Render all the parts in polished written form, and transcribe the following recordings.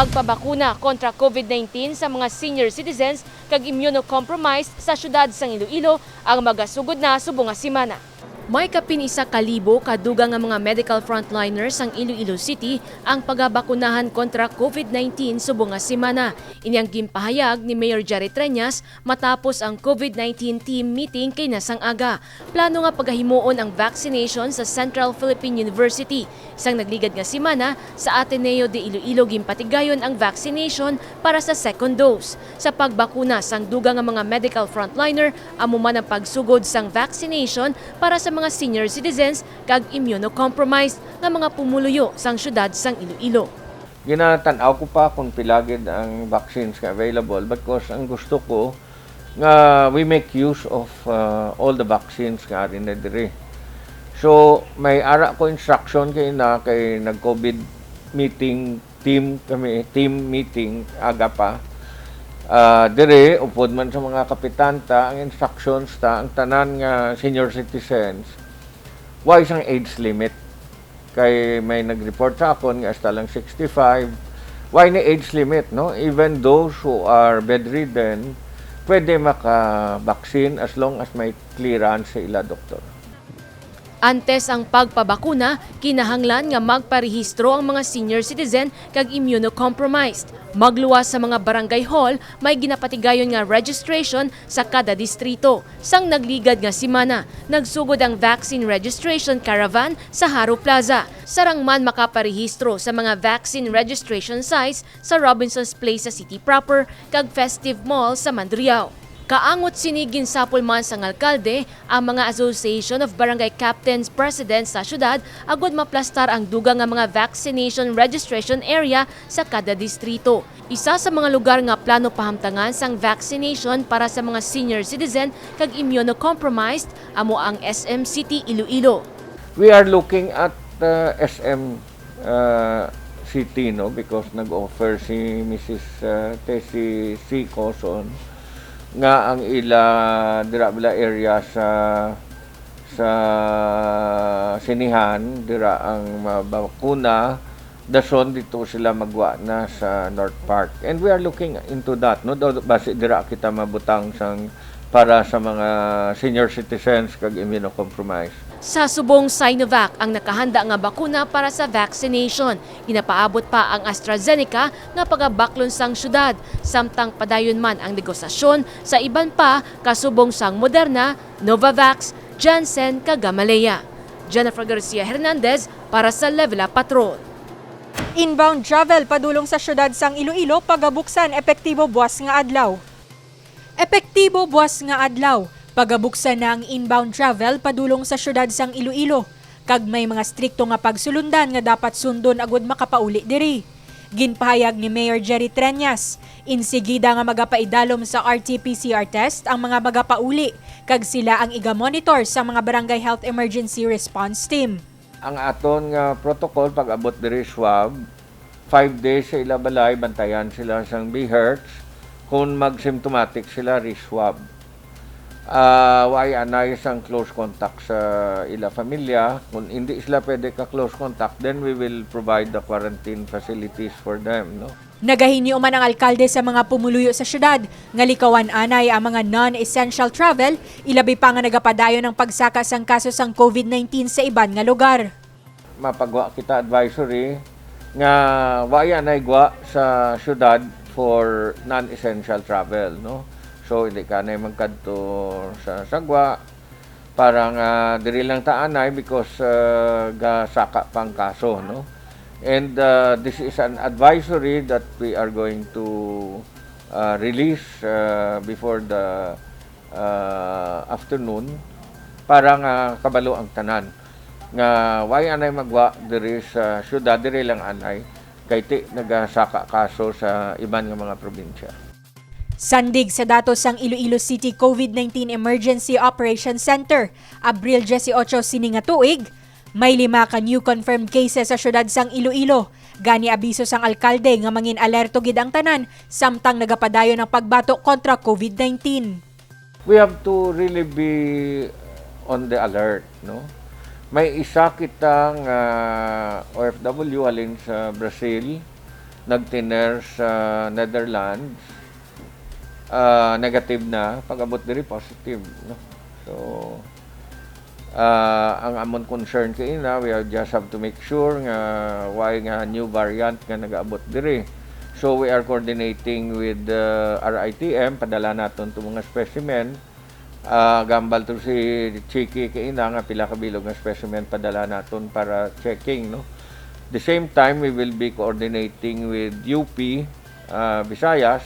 pagpabakuna kontra COVID-19 sa mga senior citizens kag immunocompromised sa syudad sang Iloilo ang magasugod na subong nga semana. May kapin 1,000 kaduga nga mga medical frontliners ang Iloilo City ang pagabakunahan kontra COVID-19 subong nga semana. Inyang gimpahayag ni Mayor Jerry Treñas matapos ang COVID-19 team meeting kay nasang aga. Plano nga pagahimuon ang vaccination sa Central Philippine University. Sang nagligad nga semana sa Ateneo de Iloilo gimpatigayon ang vaccination para sa second dose. Sa pagbakuna sang duga nga mga medical frontliner, amo man ang pagsugod sang vaccination para sa mga senior citizens kag immunocompromised nga mga pumuluyo sang syudad sang Iloilo. Ginatanaw ko pa kung pilagid ang vaccines nga available because ang gusto ko nga we make use of all the vaccines nga rin na diri. So may ara ko instruction kay nag-COVID meeting team meeting aga pa. Dire upod man sa mga kapitanta ang instructions ang tanan nga senior citizens why isang age limit kay may nag-report sa akon nga hasta lang 65 why ni age limit no even those who are bedridden pwede maka-vaccine as long as may clearance sa ila doktor. Antes ang pagpabakuna, kinahanglan nga magparehistro ang mga senior citizen kag immunocompromised. Magluwas sa mga barangay hall, may ginapatigayon nga registration sa kada distrito. Sang nagligad nga semana, nagsugod ang vaccine registration caravan sa Haro Plaza. Sarang man makaparehistro sa mga vaccine registration sites sa Robinson's Place sa City Proper kag Festive Mall sa Mandriao. Kaangot sinigin sapol man sang alkalde ang mga Association of Barangay Captains President sa syudad agud maplastar ang dugang nga mga vaccination registration area sa kada distrito. Isa sa mga lugar nga plano pahamtangan sang vaccination para sa mga senior citizen kag immunocompromised amo ang SM City Iloilo. We are looking at SM City no because nag-offer si Mrs. Tessie C. Coson nga ang ila dira bila area sa sinihan dira ang mabakuna dason dito sila magwa na sa North Park and we are looking into that no base dira kita mabutang sang para sa mga senior citizens kag immunocompromised. Sa subong Sinovac ang nakahanda nga bakuna para sa vaccination. Ginapaabot pa ang AstraZeneca nga pagabaklon sang syudad. Samtang padayon man ang negosasyon sa iban pa kasubong sang Moderna, Novavax, Janssen kag Gamaleya. Jennifer Garcia Hernandez para sa Levela Patrol. Inbound travel padulong sa syudad sang Iloilo pagabuksan epektibo buwas nga adlaw. Epektibo buwas nga adlaw. Pagabuksan na ang inbound travel padulong sa syudad sang Iloilo. Kag may mga strikto nga pagsulundan nga dapat sundon agud makapauli diri. Ginpahayag ni Mayor Jerry Treñas, insigida nga magapaidalom sa RT-PCR test ang mga magapauli kag sila ang iga-monitor sa mga barangay health emergency response team. Ang aton nga protocol pag abot diri swab 5 days sa ila balay bantayan sila sang BHERTS kung mag-symptomatic sila re-swab. Why anay sang close contact sa ila familia. Kung hindi sila pwede ka close contact, then we will provide the quarantine facilities for them. No? Nagahinyo man ang alkalde sa mga pumuluyo sa syudad, nga likawan anay ang mga non-essential travel, ilabi pa nga nagapadayon ng pagsaka sang kaso sang COVID-19 sa iban nga lugar. Mapagwa kita advisory nga why anay gwa sa syudad for non-essential travel. No? So, hindi ka na magkadto sa sagwa. Parang diri lang taanay because gasaka pang kaso. No? And this is an advisory that we are going to release before the afternoon para nga kabalo ang tanan. Nga why anay magwa diri sa syudad, diri lang anay kay ti nagasaka kaso sa iban nga mga probinsya. Sandig sa datos sang Iloilo City COVID-19 Emergency Operations Center, Abril 18 sini nga tuig, may 5 ka new confirmed cases sa syudad sang Iloilo. Gani abiso sang alkalde nga mangin alerto gid ang tanan samtang nagapadayon ang pagbato kontra COVID-19. We have to really be on the alert, no? May isa kitang OFW halin sa Brazil nagtiner sa Netherlands, negative na, pag-abot diri positive, no? So, ang amon concern kay na, we just have to make sure nga why nga new variant nga nag-abot diri. So we are coordinating with RITM, padala naton to mga specimen. Gambal to si Chiki kay na nga pila ka bilog nga specimen padala naton para checking, no. The same time we will be coordinating with UP Visayas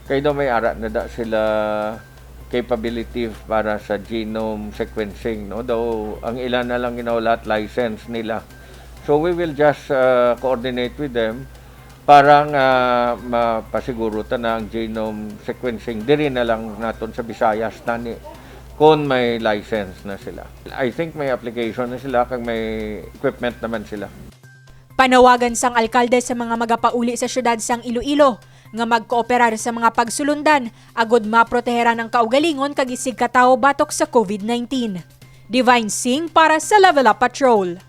kay daw may ara na da sila capability para sa genome sequencing, no, though ang ilan na lang ginawlat license nila. So we will just coordinate with them para nga mapasiguro ta na ang genome sequencing diri na lang naton sa Visayas tani kung may license na sila. I think may application na sila kag may equipment naman sila. Panawagan sang alkalde sa mga magapauli sa syudad sang Iloilo nga magkooperar sa mga pagsulundan agod maproteheran ang kaugalingon kag isig katawo batok sa COVID-19. Divine Singh para sa Level Up Patrol.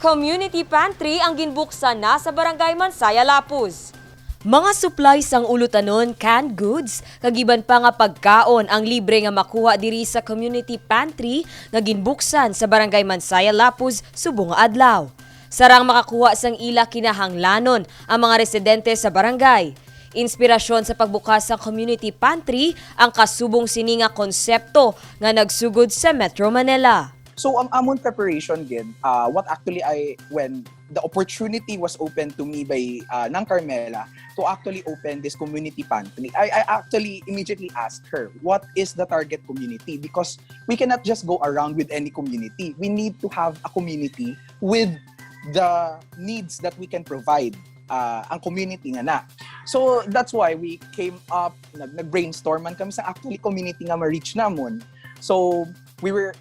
Community pantry ang ginbuksan na sa Barangay Mansaya, Lapuz. Mga supplies ang ulutanon, canned goods, kagiban pa nga pagkaon ang libre nga makuha diri sa community pantry nga ginbuksan sa Barangay Mansaya, Lapuz, subong nga adlaw. Sarang makakuha sang ila kinahanglanon ang mga residente sa barangay. Inspirasyon sa pagbukas sa community pantry ang kasubong sini nga konsepto nga nagsugod sa Metro Manila. So amon preparation gid, what actually when the opportunity was opened to me by Nang Carmela to actually open this community pantry, I actually immediately asked her, what is the target community? Because we cannot just go around with any community. We need to have a community with the needs that we can provide ang community nga na. So that's why we came up, nag-brainstorm man kami sa actually community nga ma-reach namon. So we were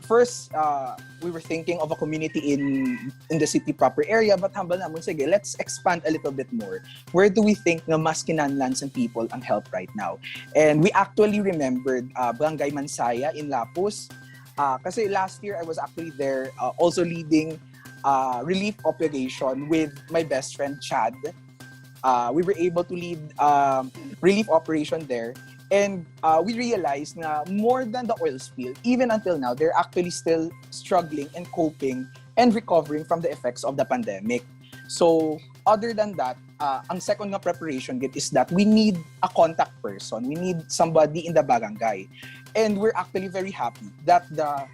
thinking of a community in the city proper area, but hambal namon sige, let's expand a little bit more. Where do we think nga mas kinahanglan sa people ang help right now? And we actually remembered Barangay Mansaya in Lapuz. Kasi last year I was actually there also leading relief operation with my best friend Chad. We were able to lead relief operation there, and we realized na more than the oil spill, even until now, they're actually still struggling and coping and recovering from the effects of the pandemic. So other than that, ang second nga preparation is that we need a contact person. We need somebody in the barangay. And we're actually very happy that the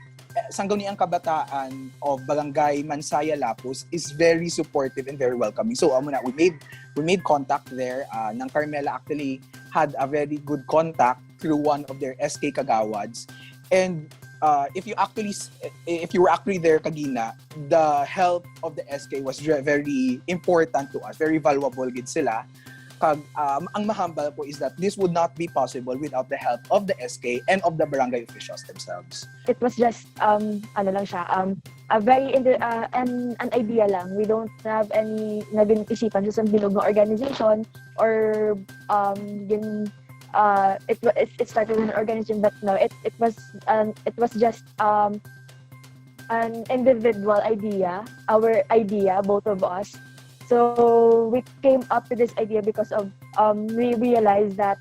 Sangguniang Kabataan of Barangay Mansaya, Lapuz is very supportive and very welcoming. So we made contact there. Nang Carmela actually had a very good contact through one of their SK Kagawads. And if you were actually there kagina, the help of the SK was very important to us, very valuable gid sila. Kag ang mahambal po is that this would not be possible without the help of the SK and of the barangay officials themselves. It was just a very an idea lang. We don't have any nag-isipan sa bilog na organization or it started an organization, but no, it was just an individual idea, our idea, both of us. So we came up with this idea because of we realized that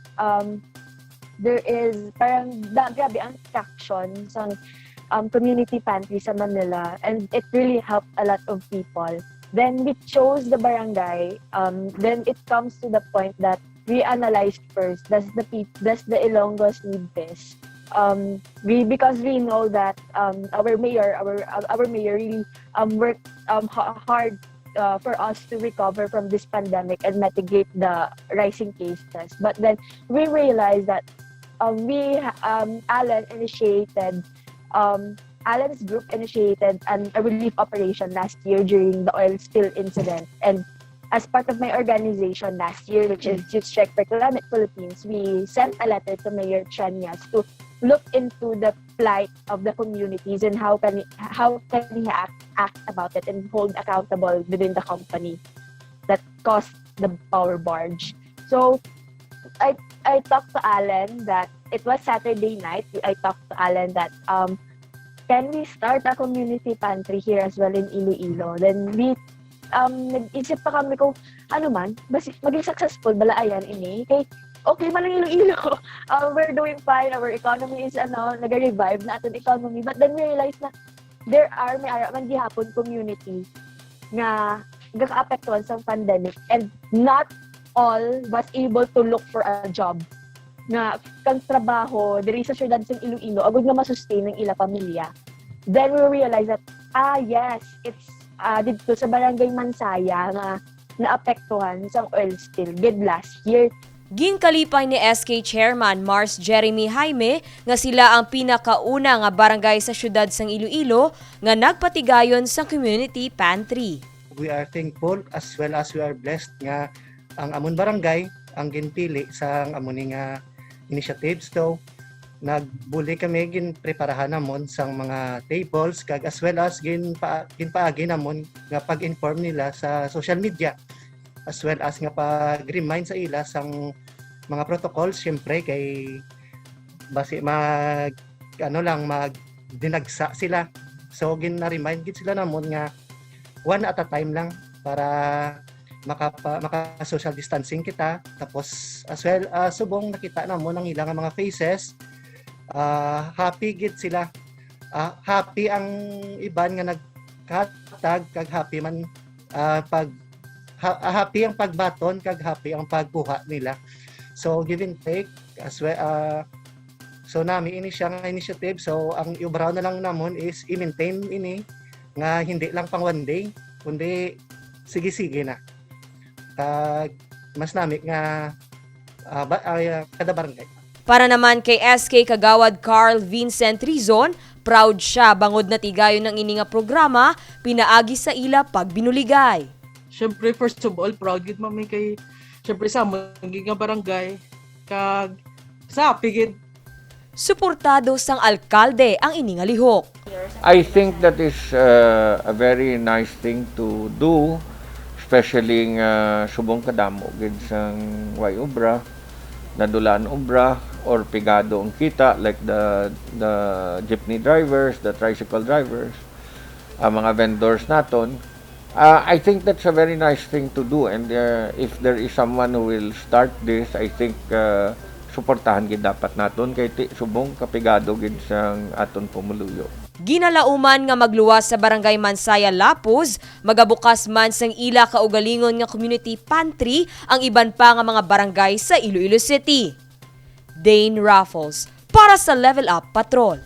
there is parang grabe ang traction sa community pantry sa Manila, and it really helped a lot of people. Then we chose the barangay. Then it comes to the point that we analyzed first, does the Ilonggos need this? Because we know that our mayor really worked hard for us to recover from this pandemic and mitigate the rising cases. But then we realized that Alan's group initiated a relief operation last year during the oil spill incident. And as part of my organization last year, which is Youth Strike for Climate Philippines, we sent a letter to Mayor Chanyas to look into the plight of the communities and how can he act about it and hold accountable within the company that caused the power barge. So I talked to Alan that it was Saturday night. I talked to Alan that can we start a community pantry here as well in Iloilo? Then we nag-isip pa kami kung ano man, basi maging successful bala ayan ini. Kay okay man lang Iloilo. We're doing fine. Our economy is nag-revive na aton economy. But then we realized na there are may ara man gihapon community nga gaka-apektuhan sa pandemic and not all was able to look for a job nga kang trabaho diri sa syudad sa Iloilo agud nga ma-sustain ng ila pamilya. Then we realized that yes, it's dito sa Barangay Mansaya nga naapektuhan sa oil spill gid last year. Ginkalipay ni SK Chairman Mars Jeremy Jaime nga sila ang pinakauna nga barangay sa syudad sang Iloilo nga nagpatigayon sa community pantry. We are thankful as well as we are blessed nga ang amon barangay ang ginpili sa amon nga initiatives. So nagbuli kami ginpreparahan namon sang mga tables kag as well as ginpaagi namon nga pag-inform nila sa social media as well as nga pag-remind sa ila sang mga protocols syempre kay basi mag dinagsa sila. So gina-remind gid sila namon nga one at a time lang para maka social distancing kita. Tapos as well subong nakita namon ang ilang mga faces. Happy gid sila. Happy ang iban nga naghatag kag happy man happy ang pagbaton kag happy ang pagkuha nila. So give and take as well. So nami ini siya nga initiative. So ang iubraw na lang namon is i-maintain ini nga hindi lang pang one day kundi sige-sige na. Mas nami nga kada barangay. Para naman kay SK Kagawad Carl Vincent Rizon, proud siya bangod na tigayon ng ini nga programa pinaagi sa ila pag binuligay. Siyempre, first of all, proud gid mami kay siyempre sa mga barangay kag sa pigid. Suportado sang alkalde ang ini nga lihok. I think that is a very nice thing to do, especially nga subong kadamo gid sang way obra, nadulaan obra or pigado ang kita like the jeepney drivers, the tricycle drivers, mga vendors naton. I think that's a very nice thing to do, and if there is someone who will start this, I think suportahan gid dapat naton kay subong kapigado gid sang aton pumuluyo. Ginalauman nga magluwas sa Barangay Mansaya Lapuz, magabukas man sang ila kaugalingon nga community pantry ang iban pa nga mga barangay sa Iloilo City. Dane Raffles para sa Level Up Patrol.